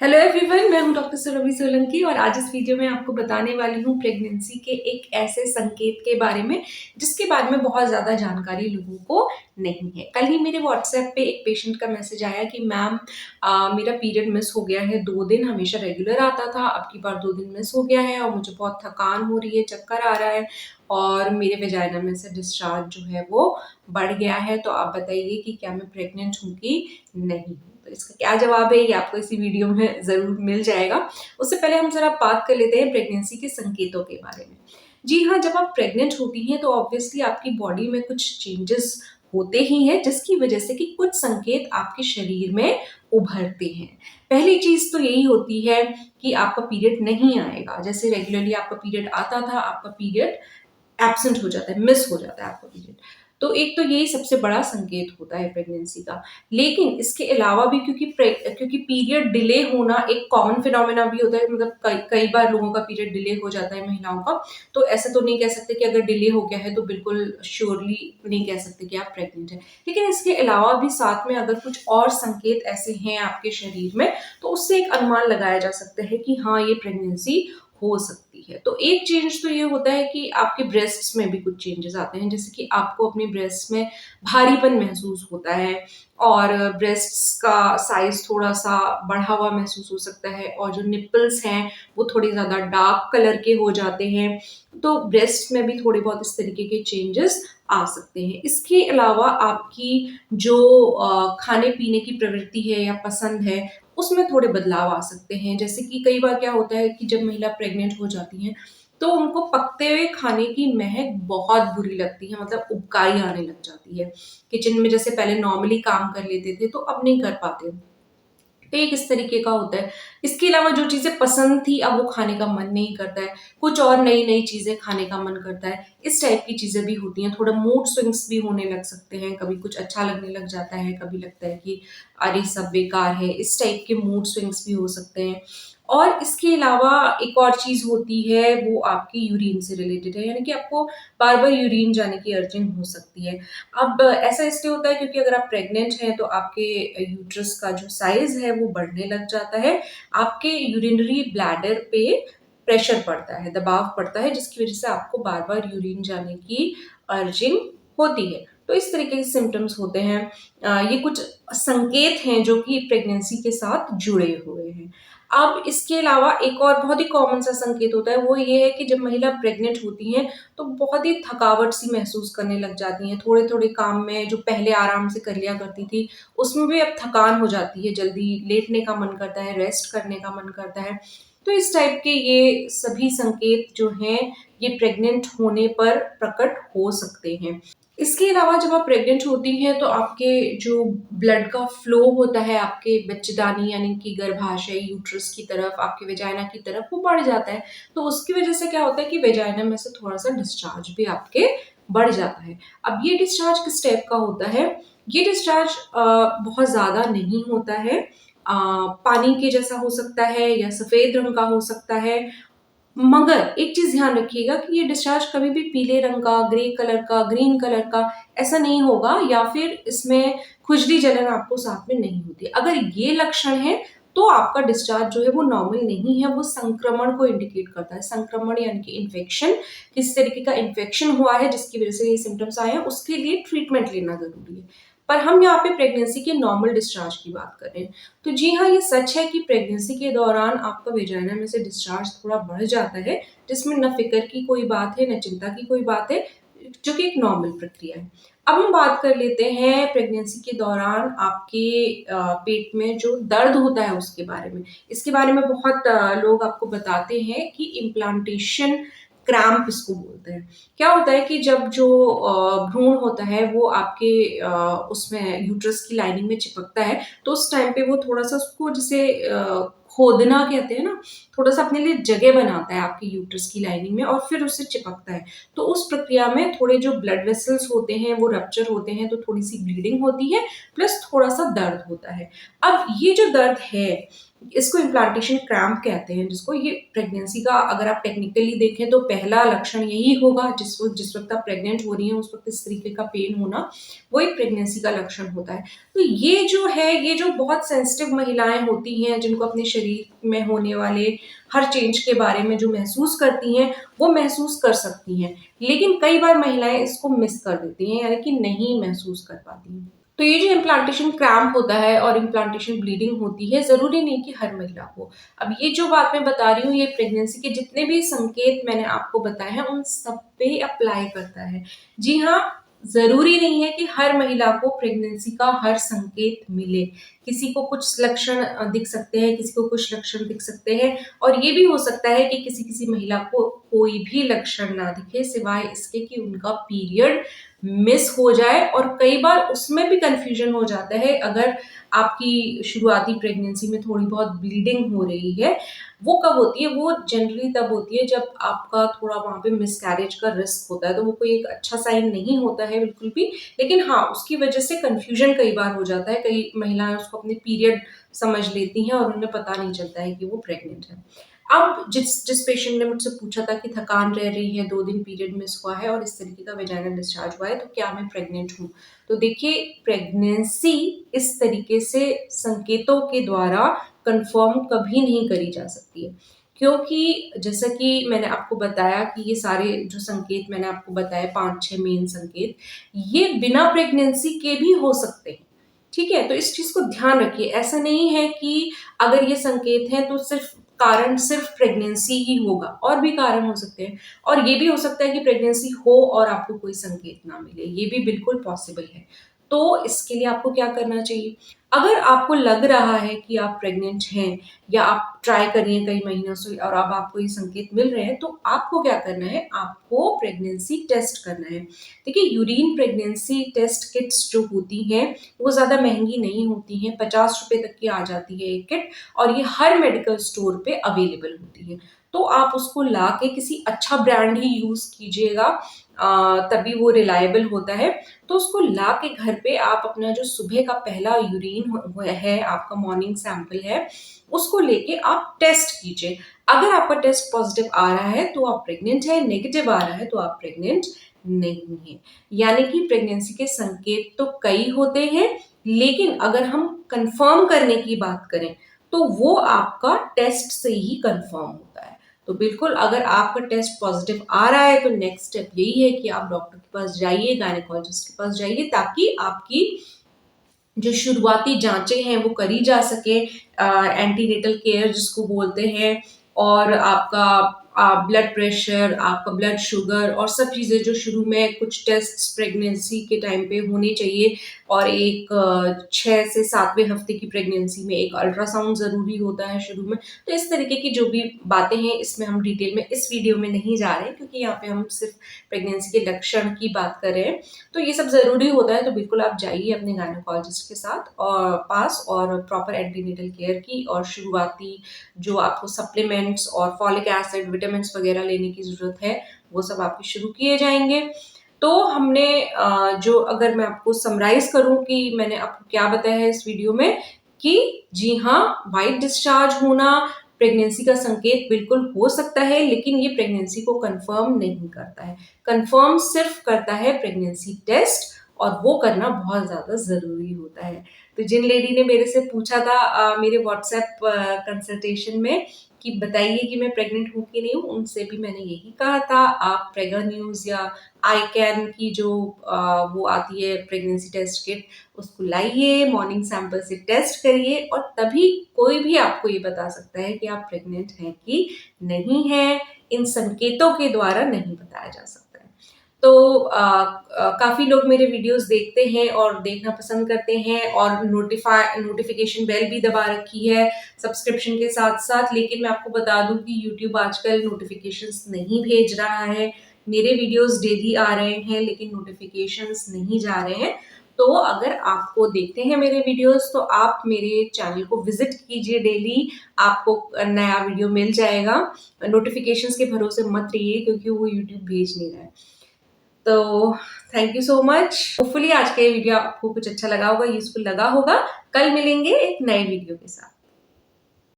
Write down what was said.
Hello everyone, मैं हूं doctor Surabhi Solanki और आज इस वीडियो में आपको बताने वाली हूं प्रेगनेंसी के एक ऐसे संकेत के बारे में जिसके बारे में बहुत ज़्यादा जानकारी लोगों को नहीं है। कल ही मेरे व्हाट्सएप पे एक पेशेंट का मैसेज आया कि मैम मेरा पीरियड मिस हो गया है 2 दिन, हमेशा रेगुलर आता था, अब की बार 2 दिन मिस हो गया है और मुझे बहुत थकान हो रही है, चक्कर आ रहा है और मेरे वेजाइना में से डिस्चार्ज जो है वो बढ़ गया है। तो आप बताइए कि क्या मैं प्रेग्नेंट हूँ कि नहीं। तो इसका क्या जवाब है ये आपको इसी वीडियो में ज़रूर मिल जाएगा। उससे पहले हम ज़रा बात कर लेते हैं प्रेगनेंसी के संकेतों के बारे में। जी हाँ, जब आप प्रेग्नेंट होती हैं तो ऑब्वियसली आपकी बॉडी में कुछ चेंजेस होते ही हैं जिसकी वजह से कि कुछ संकेत आपके शरीर में उभरते हैं। पहली चीज़ तो यही होती है कि आपका पीरियड नहीं आएगा। जैसे रेगुलरली आपका पीरियड आता था, आपका पीरियड एब्सेंट हो जाता है, मिस हो जाता है आपका पीरियड। तो एक तो यही सबसे बड़ा संकेत होता है प्रेगनेंसी का। लेकिन इसके अलावा भी क्योंकि पीरियड डिले होना एक कॉमन फिनोमेना भी होता है, मतलब कई कई बार लोगों का पीरियड डिले हो जाता है महिलाओं का। तो ऐसे तो नहीं कह सकते कि अगर डिले हो गया है तो बिल्कुल श्योरली नहीं कह सकते कि आप प्रेग्नेंट हैं। लेकिन इसके अलावा भी साथ में अगर कुछ और संकेत ऐसे हैं आपके शरीर में तो उससे एक अनुमान लगाया जा सकता है कि हाँ, ये प्रेगनेंसी हो सकती है। तो एक चेंज तो ये होता है कि आपके ब्रेस्ट्स में भी कुछ चेंजेस आते हैं, जैसे कि आपको अपने ब्रेस्ट में भारीपन महसूस होता है और ब्रेस्ट्स का साइज थोड़ा-सा बढ़ा हुआ महसूस हो सकता है और जो निप्पल्स हैं, वो थोड़े ज़्यादा डार्क कलर के हो जाते हैं। तो ब्रेस्ट में भी थोड़े बहुत इस तरीके के चेंजेस आ सकते हैं। इसके अलावा आपकी जो खाने-पीने की प्रवृत्ति है या पसंद है, उसमें थोड़े बदलाव आ सकते हैं। जैसे कि कई बार क्या होता है कि जब महिला प्रेग्नेंट हो जाती हैं, तो उनको पकते हुए खाने की महक बहुत बुरी लगती है, मतलब उबकाई आने लग जाती है। किचन में जैसे पहले नॉर्मली काम कर लेते थे, तो अब नहीं कर पाते। तो एक इस तरीके का होता है। इसके अलावा जो चीज़ें पसंद थी, अब वो खाने का मन नहीं करता है। कुछ और नई-नई चीज़ें खाने का मन करता है। इस टाइप की चीज़ें भी होती हैं। थोड़ा मूड स्विंग्स भी होने लग सकते हैं। कभी कुछ अच्छा लगने लग जाता है, कभी लगता है कि अरे! सब बेकार है। इस टाइप के मूड स्विंग्स भी हो सकते हैं। और इसके अलावा एक और चीज़ होती है, वो आपकी यूरिन से रिलेटेड है। यानी कि आपको बार-बार यूरिन जाने की अर्जिंग हो सकती है। अब ऐसा इसलिए होता है क्योंकि अगर आप प्रेग्नेंट हैं तो आपके यूट्रस का जो साइज़ है वो बढ़ने लग जाता है। आपके यूरिनरी ब्लैडर पे प्रेशर पड़ता है, दबाव पड़ता है, जिसकी वज़ह से आपको बार-बार यूरिन जाने की अर्जिंग होती है। तो इस तरीके के सिम्पटम्स होते हैं। ये कुछ संकेत हैं जो कि प्रेगनेंसी के साथ जुड़े हुए हैं। अब इसके अलावा एक और बहुत ही कॉमन सा संकेत होता है, वो ये है कि जब महिला प्रेग्नेंट होती हैं तो बहुत ही थकावट सी महसूस करने लग जाती हैं। थोड़े-थोड़े काम में जो पहले आराम से कर लिया करती थी, उसमें भी अब थकान हो जाती है, जल्दी लेटने का मन करता है, रेस्ट करने का मन करता है। तो इस टाइप के ये सभी संकेत जो हैं, ये प्रेग्नेंट होने पर प्रकट हो सकते हैं। इसके अलावा जब आप प्रेग्नेंट होती हैं तो आपके जो ब्लड का फ्लो होता है आपके बच्चेदानी यानी कि गर्भाशय यूट्रस की तरफ, आपके वेजाइना की तरफ वो बढ़ जाता है। तो उसकी वज़ह से क्या होता है कि वेजाइना में से थोड़ा-सा डिस्चार्ज भी आपके बढ़ जाता है। अब ये डिस्चार्ज किस टाइप का होता है? ये डिस्चार्ज बहुत ज़्यादा नहीं होता है। पानी के जैसा हो सकता है या सफ़ेद रंग का हो सकता है। मगर एक चीज़ ध्यान रखिएगा कि ये डिस्चार्ज कभी भी पीले रंग का, ग्रे कलर का, ग्रीन कलर का ऐसा नहीं होगा या फिर इसमें खुजली जलन आपको साथ में नहीं होती। अगर ये लक्षण हैं, तो आपका डिस्चार्ज जो है वो नॉर्मल नहीं है, वो संक्रमण को इंडिकेट करता है। संक्रमण यानी कि इन्फेक्शन, किस तरीके का इन्फेक्शन हुआ है जिसकी वज़ह से ये सिम्पटम्स आए हैं, उसके लिए ट्रीटमेंट लेना ज़रूरी है। पर हम यहाँ पे प्रेगनेंसी के नॉर्मल डिस्चार्ज की बात कर रहे हैं। तो जी हाँ, ये सच है कि प्रेगनेंसी के दौरान आपका वेजाइना में से डिस्चार्ज थोड़ा बढ़ जाता है, जिसमें ना फ़िक्र की कोई बात है, ना चिंता की कोई बात है, जो कि एक नॉर्मल प्रक्रिया है। अब हम बात कर लेते हैं प्रेगनेंसी के दौरान आपके पेट में जो दर्द होता है उसके बारे में। इसके बारे में बहुत लोग आपको बताते हैं कि इम्प्लांटेशन क्रैम्प इसको बोलते हैं। क्या होता है कि जब जो भ्रूण होता है वो आपके उसमें यूट्रस की लाइनिंग में चिपकता है, तो उस टाइम पे वो थोड़ा-सा उसको जैसे खोदना कहते हैं ना, थोड़ा-सा अपने लिए जगह बनाता है आपकी यूट्रस की लाइनिंग में और फिर उससे चिपकता है। तो उस प्रक्रिया में थोड़े जो ब्लड वेसल्स होते हैं वो रप्चर होते हैं, तो थोड़ी-सी ब्लीडिंग होती है, प्लस थोड़ा-सा दर्द होता है। अब ये जो दर्द है, इसको इम्प्लांटेशन क्रैम्प कहते हैं जिसको, ये प्रेगनेंसी का अगर आप टेक्निकली देखें तो पहला लक्षण यही होगा जिस वक़्त आप प्रेग्नेंट हो रही हैं, उस वक़्त इस तरीके का पेन होना, वो एक प्रेगनेंसी का लक्षण होता है। तो ये जो है, ये जो बहुत सेंसिटिव महिलाएँ होती हैं, जिनको अपने शरीर में होने वाले हर चेंज के बारे में जो महसूस करती हैं, वो महसूस कर सकती हैं। लेकिन कई बार महिलाएँ इसको मिस कर देती हैं, यानी कि नहीं महसूस कर पाती हैं। तो ये जो इम्प्लांटेशन क्रैम्प होता है और इम्प्लांटेशन ब्लीडिंग होती है, ज़रूरी नहीं कि हर महिला को। अब ये जो बात मैं बता रही हूँ, ये प्रेगनेंसी के जितने भी संकेत मैंने आपको बताए हैं, उन सब पे अप्लाई करता है। जी हाँ, ज़रूरी नहीं है कि हर महिला को प्रेगनेंसी का हर संकेत मिले। किसी को कुछ लक्षण दिख सकते हैं, किसी को कुछ लक्षण दिख सकते हैं और ये भी हो सकता है कि किसी-किसी महिला को कोई भी लक्षण ना दिखे सिवाय इसके कि उनका पीरियड मिस हो जाए और कई बार उसमें भी कन्फ्यूजन हो जाता है अगर आपकी शुरुआती प्रेगनेंसी में थोड़ी बहुत ब्लीडिंग हो रही है, वो कब होती है? वो जनरली तब होती है जब आपका थोड़ा वहाँ पे मिसकैरेज का रिस्क होता है, तो वो कोई एक अच्छा साइन नहीं होता है बिल्कुल भी। लेकिन हाँ, उसकी वजह से कन्फ्यूजन कई बार हो जाता है, कई महिलाएँ उसको अपने पीरियड समझ लेती हैं और उन्हें पता नहीं चलता है कि वो प्रेग्नेंट है। अब जिस जिस पेशेंट ने मुझसे पूछा था कि थकान रह रही है, 2 दिन पीरियड मिस हुआ है और इस तरीके का वेजाइनल डिस्चार्ज हुआ है, तो क्या मैं प्रेग्नेंट हूँ? तो देखिए, प्रेगनेंसी इस तरीके से संकेतों के द्वारा कन्फर्म कभी नहीं करी जा सकती है। क्योंकि जैसा कि मैंने आपको बताया कि ये सारे जो संकेत मैंने आपको बताए 5-6 मेन संकेत, ये बिना प्रेगनेंसी के भी हो सकते हैं। ठीक है? तो इस चीज़ को ध्यान रखिए। ऐसा नहीं है कि अगर ये संकेत हैं तो सिर्फ़ प्रेगनेंसी ही होगा, और भी कारण हो सकते हैं। और ये भी हो सकता है कि प्रेगनेंसी हो और आपको कोई संकेत ना मिले, ये भी बिल्कुल पॉसिबल है। तो इसके लिए आपको क्या करना चाहिए? अगर आपको लग रहा है कि आप प्रेग्नेंट हैं या आप ट्राई कर रही हैं कई महीनों से और अब आपको ये संकेत मिल रहे हैं, तो आपको क्या करना है? आपको प्रेगनेंसी टेस्ट करना है। देखिए, यूरिन प्रेगनेंसी टेस्ट किट्स जो होती हैं, वो ज़्यादा महँगी नहीं होती हैं, ₹50 तक की आ जाती है एक किट और ये हर मेडिकल स्टोर पे अवेलेबल होती है। तो आप उसको लाके किसी अच्छा ब्रांड ही यूज़ कीजिएगा, तभी वो रिलायबल होता है। तो उसको लाके घर पे आप अपना जो सुबह का पहला यूरिन है, आपका मॉर्निंग सैंपल है, उसको लेके आप टेस्ट कीजिए। अगर आपका टेस्ट पॉजिटिव आ रहा है तो आप प्रेग्नेंट हैं, नेगेटिव आ रहा है तो आप प्रेग्नेंट नहीं हैं। यानी कि प्रेगनेंसी के संकेत तो कई होते हैं, लेकिन अगर हम कन्फर्म करने की बात करें, तो वो आपका टेस्ट से ही कन्फर्म होता है। तो बिल्कुल, अगर आपका टेस्ट पॉजिटिव आ रहा है तो नेक्स्ट स्टेप यही है कि आप डॉक्टर के पास जाइए, गायनेकोलॉजिस्ट के पास जाइए, ताकि आपकी जो शुरुआती जाँचें हैं वो करी जा सके, एंटीनेटल केयर जिसको बोलते हैं, और आपका ब्लड प्रेशर, आपका ब्लड शुगर और सब चीज़ें जो शुरू में कुछ टेस्ट्स प्रेगनेंसी के टाइम पे होने चाहिए, और एक 6 से 7वें हफ्ते की प्रेगनेंसी में एक अल्ट्रासाउंड ज़रूरी होता है शुरू में। तो इस तरीके की जो भी बातें हैं, इसमें हम डिटेल में इस वीडियो में नहीं जा रहे हैं, क्योंकि यहाँ पे हम सिर्फ प्रेगनेंसी के लक्षण की बात कर रहे हैं। तो ये सब ज़रूरी होता है, तो बिल्कुल आप जाइए अपने गायनेकोलॉजिस्ट के साथ और पास, और प्रॉपर एंटीनेटल केयर की और शुरुआती जो आपको सप्लीमेंट्स और फॉलिक एसिड, विटामिन्स वगैरह लेने की ज़रूरत है, वो सब आपके शुरू किए जाएँगे। तो हमने जो अगर मैं आपको समराइज़ करूँ कि मैंने आपको क्या बताया है इस वीडियो में, कि जी हाँ, व्हाइट डिस्चार्ज होना प्रेगनेंसी का संकेत बिल्कुल हो सकता है, लेकिन ये प्रेगनेंसी को कन्फर्म नहीं करता है। कन्फर्म सिर्फ करता है प्रेगनेंसी टेस्ट, और वो करना बहुत ज़्यादा ज़रूरी होता है। तो जिन लेडी ने मेरे से पूछा था मेरे व्हाट्सएप कंसल्टेशन में कि बताइए कि मैं प्रेग्नेंट हूँ कि नहीं हूँ, उनसे भी मैंने यही कहा था, आप प्रेगा न्यूज़ या आई कैन की जो वो आती है प्रेगनेंसी टेस्ट किट, उसको लाइए, मॉर्निंग सैंपल से टेस्ट करिए, और तभी कोई भी आपको ये बता सकता है कि आप प्रेग्नेंट हैं कि नहीं हैं। इन संकेतों के द्वारा नहीं बताया जा सकता है। तो काफ़ी लोग मेरे वीडियोस देखते हैं और देखना पसंद करते हैं, और नोटिफिकेशन बेल भी दबा रखी है सब्सक्रिप्शन के साथ-साथ। लेकिन मैं आपको बता दूँ कि यूट्यूब आजकल नोटिफिकेशंस नहीं भेज रहा है। मेरे वीडियोस डेली आ रहे हैं, लेकिन नोटिफिकेशंस नहीं जा रहे हैं। तो अगर आपको देखते हैं मेरे वीडियोस, तो आप मेरे चैनल को विज़िट कीजिए डेली, आपको नया वीडियो मिल जाएगा। नोटिफिकेशंस के भरोसे मत रहिए, क्योंकि वो यूट्यूब भेज नहीं रहा है। तो thank you so much. Hopefully आज का ये वीडियो आपको कुछ अच्छा लगा होगा, यूज़फुल लगा होगा। कल मिलेंगे एक नए वीडियो के साथ।